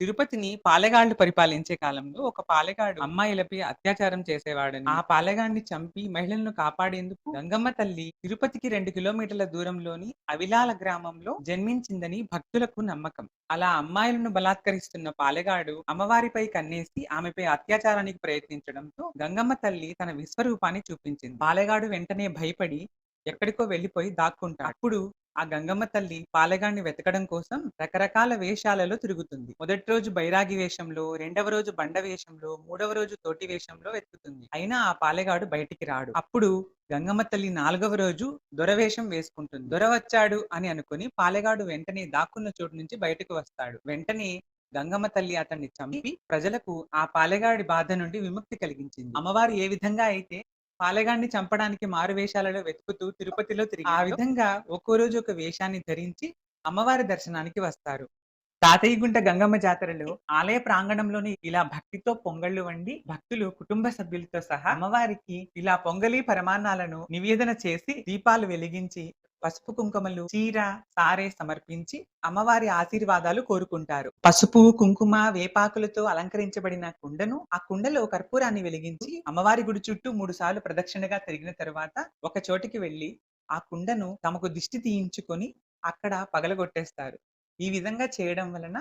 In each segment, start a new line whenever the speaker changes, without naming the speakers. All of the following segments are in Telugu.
తిరుపతిని పాలెగాళ్ళు పరిపాలించే కాలంలో ఒక పాలెగాడు అమ్మాయిలపై అత్యాచారం చేసేవాడని, ఆ పాలెగాడిని చంపి మహిళలను కాపాడేందుకు గంగమ్మ తల్లి తిరుపతికి 2 కిలోమీటర్ల దూరంలోని అవిలాల గ్రామంలో జన్మించిందని భక్తులకు నమ్మకం. అలా అమ్మాయిలను బలాత్కరిస్తున్న పాలెగాడు అమ్మవారిపై కన్నేసి ఆమెపై అత్యాచారానికి ప్రయత్నించడంతో గంగమ్మ తల్లి తన విశ్వరూపాన్ని చూపించింది. పాలెగాడు వెంటనే భయపడి ఎక్కడికో వెళ్లిపోయి దాక్కుంటాడు. అప్పుడు ఆ గంగమ్మ తల్లి పాలెగాడిని వెతకడం కోసం రకరకాల వేషాలలో తిరుగుతుంది. మొదటి రోజు బైరాగి వేషంలో, రెండవ రోజు బండ వేషంలో, మూడవ రోజు తోటి వేషంలో వెతుకుతుంది. అయినా ఆ పాలెగాడు బయటికి రాడు. అప్పుడు గంగమ్మ తల్లి 4వ రోజు దొరవేషం వేసుకుంటుంది. దొర వచ్చాడు అని అనుకుని పాలెగాడు వెంటనే దాక్కున్న చోటు నుంచి బయటకు వస్తాడు. వెంటనే గంగమ్మ తల్లి అతన్ని చంపి ప్రజలకు ఆ పాలెగాడి బాధ నుండి విముక్తి కలిగించింది. అమ్మవారు ఏ విధంగా అయితే పాలెగాడిని చంపడానికి మారువేషాలలో వెతుకుతూ తిరుపతిలో ఆ విధంగా ఒక్కో రోజు ఒక వేషాన్ని ధరించి అమ్మవారి దర్శనానికి వస్తారు. తాతయ్యగుంట గంగమ్మ జాతరలో ఆలయ ప్రాంగణంలోని ఇలా భక్తితో పొంగళ్ళు వండి భక్తులు కుటుంబ సభ్యులతో సహా అమ్మవారికి ఇలా పొంగలి పరమాన్నాలను నివేదన చేసి దీపాలు వెలిగించి పసుపు కుంకుమలు చీర సారే సమర్పించి అమ్మవారి ఆశీర్వాదాలు కోరుకుంటారు. పసుపు కుంకుమ వేపాకులతో అలంకరించబడిన కుండను ఆ కుండలో కర్పూరాన్ని వెలిగించి అమ్మవారి గుడి చుట్టూ 3 సార్లు ప్రదక్షిణగా తిరిగిన తరువాత ఒక చోటికి వెళ్లి ఆ కుండను తమకు దిష్టి తీయించుకొని అక్కడ పగలగొట్టేస్తారు. ఈ విధంగా చేయడం వలన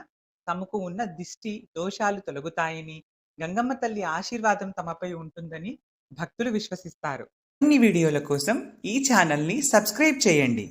తమకు ఉన్న దిష్టి దోషాలు తొలగుతాయని, గంగమ్మ తల్లి ఆశీర్వాదం తమపై ఉంటుందని భక్తులు విశ్వసిస్తారు. అన్ని వీడియోల కోసం ఈ ఛానల్‌ని సబ్స్క్రైబ్ చేయండి.